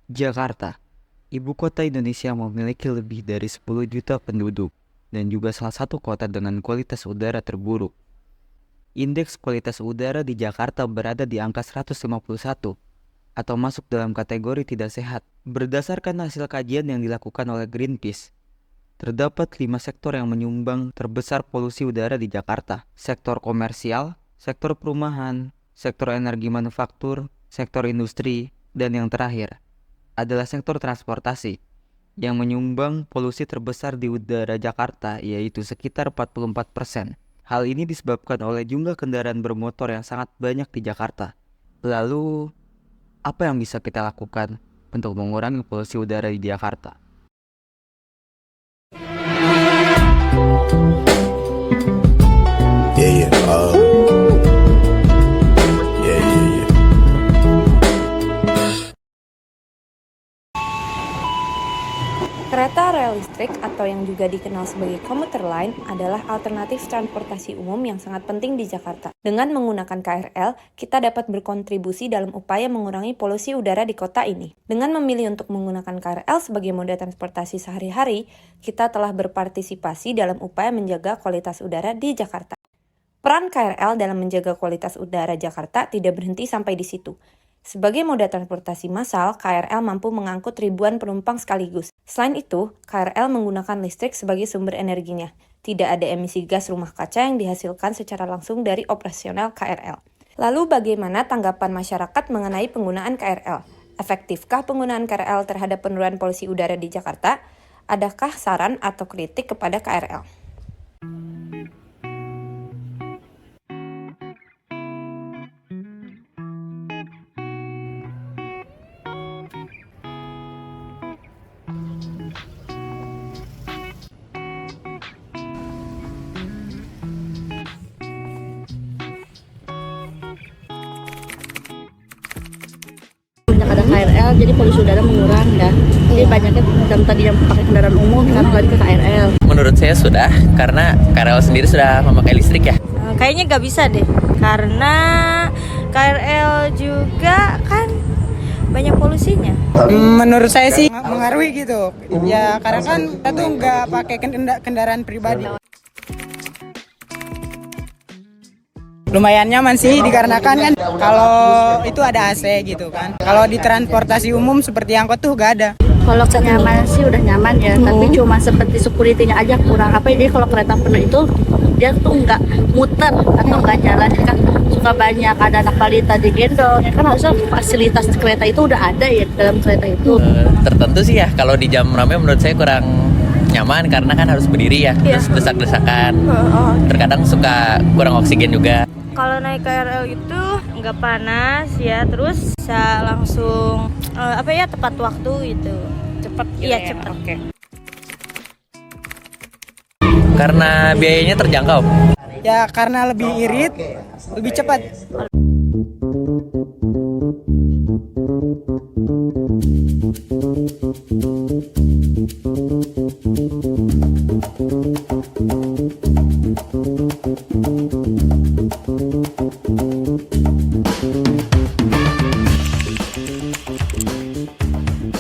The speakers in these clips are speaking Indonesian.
Jakarta, ibu kota Indonesia memiliki lebih dari 10 juta penduduk dan juga salah satu kota dengan kualitas udara terburuk. Indeks kualitas udara di Jakarta berada di angka 151 atau masuk dalam kategori tidak sehat. Berdasarkan hasil kajian yang dilakukan oleh Greenpeace, terdapat 5 sektor yang menyumbang terbesar polusi udara di Jakarta. Sektor komersial, sektor perumahan, sektor energi manufaktur, sektor industri, dan yang terakhir adalah sektor transportasi yang menyumbang polusi terbesar di udara Jakarta, yaitu sekitar 44%. Hal ini disebabkan oleh jumlah kendaraan bermotor yang sangat banyak di Jakarta. Lalu, apa yang bisa kita lakukan untuk mengurangi polusi udara di Jakarta? Yeah, yeah. Yeah, yeah, yeah. Kereta rel listrik atau yang juga dikenal sebagai komuter line adalah alternatif transportasi umum yang sangat penting di Jakarta. Dengan menggunakan KRL, kita dapat berkontribusi dalam upaya mengurangi polusi udara di kota ini. Dengan memilih untuk menggunakan KRL sebagai moda transportasi sehari-hari, kita telah berpartisipasi dalam upaya menjaga kualitas udara di Jakarta. Peran KRL dalam menjaga kualitas udara Jakarta tidak berhenti sampai di situ. Sebagai moda transportasi massal, KRL mampu mengangkut ribuan penumpang sekaligus. Selain itu, KRL menggunakan listrik sebagai sumber energinya. Tidak ada emisi gas rumah kaca yang dihasilkan secara langsung dari operasional KRL. Lalu bagaimana tanggapan masyarakat mengenai penggunaan KRL? Efektifkah penggunaan KRL terhadap penurunan polusi udara di Jakarta? Adakah saran atau kritik kepada KRL? Banyak ada KRL, jadi polusi udara mengurang ya. Jadi banyaknya dan tadi yang pakai kendaraan umum sekarang lari ke KRL. Menurut saya sudah, karena KRL sendiri sudah memakai listrik ya. Kayaknya nggak bisa deh, karena KRL juga kan banyak polusinya. Menurut saya sih mengaruhi gitu. Ya karena kan kita tuh nggak pakai kendaraan pribadi. Lumayan nyaman sih dikarenakan kan kalau itu ada AC gitu kan. Kalau di transportasi umum seperti angkot tuh nggak ada. Kalau nyaman sih udah nyaman ya, tapi cuma seperti security-nya aja kurang. Apa jadi kalau kereta penuh itu dia tuh nggak muter atau nggak jalan kan suka banyak ada anak balita digendong. Ya kan harusnya fasilitas kereta itu udah ada ya dalam kereta itu. Tertentu sih ya, kalau di jam ramai menurut saya kurang nyaman karena kan harus berdiri ya, terus desak-desakan. Terkadang suka kurang oksigen juga. Kalau naik KRL itu nggak panas ya, terus bisa langsung tepat waktu gitu. Cepet gitu. Iya, cepet. Oke. Karena biayanya terjangkau. Ya karena lebih irit, lebih cepat.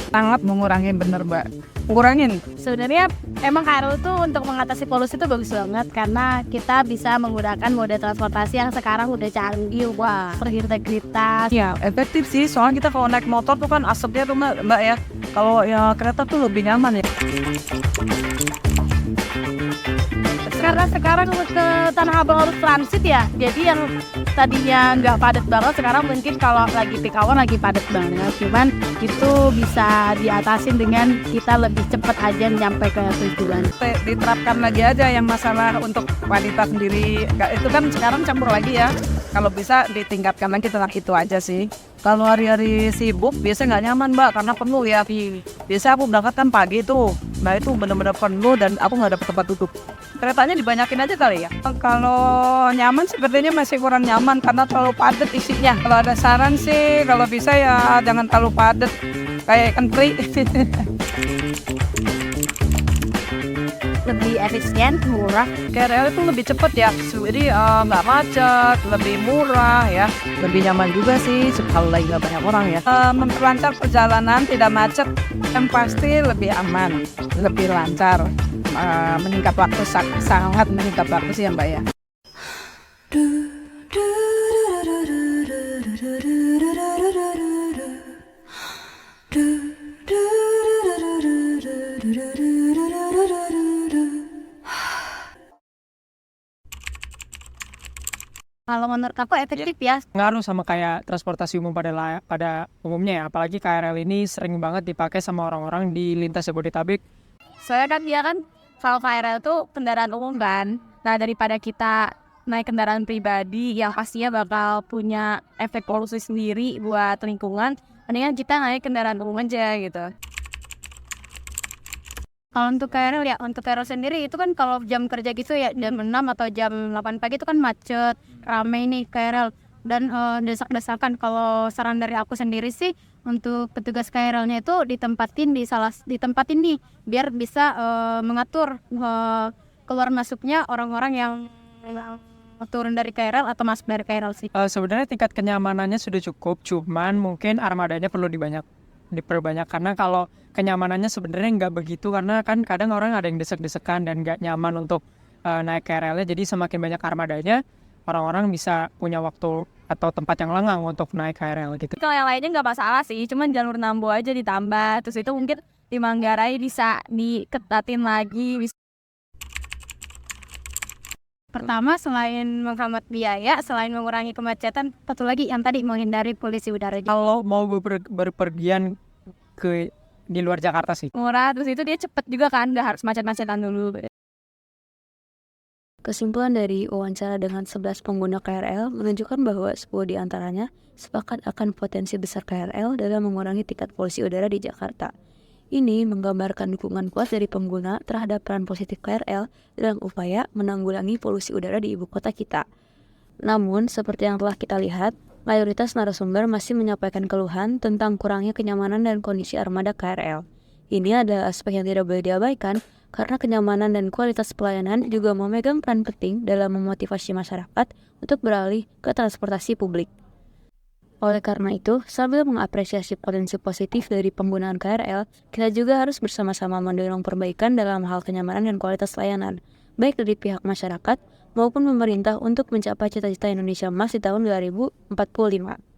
Sangat mengurangi, bener Mbak. Ngurangin. Sebenarnya emang KRL itu untuk mengatasi polusi itu bagus banget karena kita bisa menggunakan moda transportasi yang sekarang udah canggih, wah, berintegritas. Ya, efektif sih. Soalnya kita kalau naik motor tuh kan asapnya tuh Mbak ya. Kalau ya kereta tuh lebih nyaman ya. Karena sekarang ke Tanah Abang harus transit ya, jadi yang tadinya nggak padat banget sekarang mungkin kalau lagi peak hour lagi padat banget. Cuman itu bisa diatasin dengan kita lebih cepat aja nyampe ke tujuan. Diterapkan lagi aja yang masalah untuk wanita sendiri. Itu kan sekarang campur lagi ya. Kalau bisa ditingkatkan lagi tentang itu aja sih. Kalau hari-hari sibuk biasanya nggak nyaman Mbak karena penuh ya. Biasa aku berangkat kan pagi tuh. Nah itu benar-benar penuh dan aku nggak dapat tempat duduk. Keretanya dibanyakin aja kali ya. Kalau nyaman sepertinya masih kurang nyaman karena terlalu padat isinya. Kalau ada saran sih kalau bisa ya jangan terlalu padat kayak ikan teri. lebih efisien, murah. KRL itu lebih cepat ya, jadi nggak macet, lebih murah ya, lebih nyaman juga sih kalau lagi nggak banyak orang ya. Memperlancar perjalanan, tidak macet, yang pasti lebih aman, lebih lancar, meningkat waktu, sangat meningkat waktu sih ya Mbak ya. Kalau menurut aku efektif ya. Ngaruh sama kayak transportasi umum pada umumnya ya, apalagi KRL ini sering banget dipakai sama orang-orang di lintas Jabodetabek. Soalnya kan dia kan kalau KRL tuh kendaraan umum kan. Nah daripada kita naik kendaraan pribadi yang pastinya bakal punya efek polusi sendiri buat lingkungan, mendingan kita naik kendaraan umum aja gitu. Kalau untuk KRL ya, untuk KRL sendiri itu kan kalau jam kerja gitu ya jam 6 atau jam 8 pagi itu kan macet, ramai nih KRL dan desak-desakan. Kalau saran dari aku sendiri sih untuk petugas KRL-nya itu ditempatin nih biar bisa mengatur keluar masuknya orang-orang yang turun dari KRL atau masuk dari KRL sih. Sebenarnya tingkat kenyamanannya sudah cukup, cuman mungkin armadanya perlu diperbanyak karena kalau kenyamanannya sebenarnya nggak begitu, karena kan kadang orang ada yang desek-desekan dan nggak nyaman untuk naik KRL-nya. Jadi semakin banyak armadanya, orang-orang bisa punya waktu atau tempat yang lengang untuk naik KRL gitu. Kalau yang lainnya nggak masalah sih, cuman jalur Nambo aja ditambah, terus itu mungkin di Manggarai bisa diketatin lagi. Pertama, selain menghemat biaya, selain mengurangi kemacetan, satu lagi yang tadi menghindari polusi udara. Kalau mau berpergian di luar Jakarta sih. Murah, terus itu dia cepet juga kan, nggak harus macet-macetan dulu. Kesimpulan dari wawancara dengan 11 pengguna KRL menunjukkan bahwa 10 di antaranya sepakat akan potensi besar KRL dalam mengurangi tingkat polusi udara di Jakarta. Ini menggambarkan dukungan kuat dari pengguna terhadap peran positif KRL dalam upaya menanggulangi polusi udara di ibu kota kita. Namun, seperti yang telah kita lihat, mayoritas narasumber masih menyampaikan keluhan tentang kurangnya kenyamanan dan kondisi armada KRL. Ini adalah aspek yang tidak boleh diabaikan karena kenyamanan dan kualitas pelayanan juga memegang peran penting dalam memotivasi masyarakat untuk beralih ke transportasi publik. Oleh karena itu, sambil mengapresiasi potensi positif dari penggunaan KRL, kita juga harus bersama-sama mendorong perbaikan dalam hal kenyamanan dan kualitas layanan, baik dari pihak masyarakat maupun pemerintah untuk mencapai cita-cita Indonesia Emas di tahun 2045.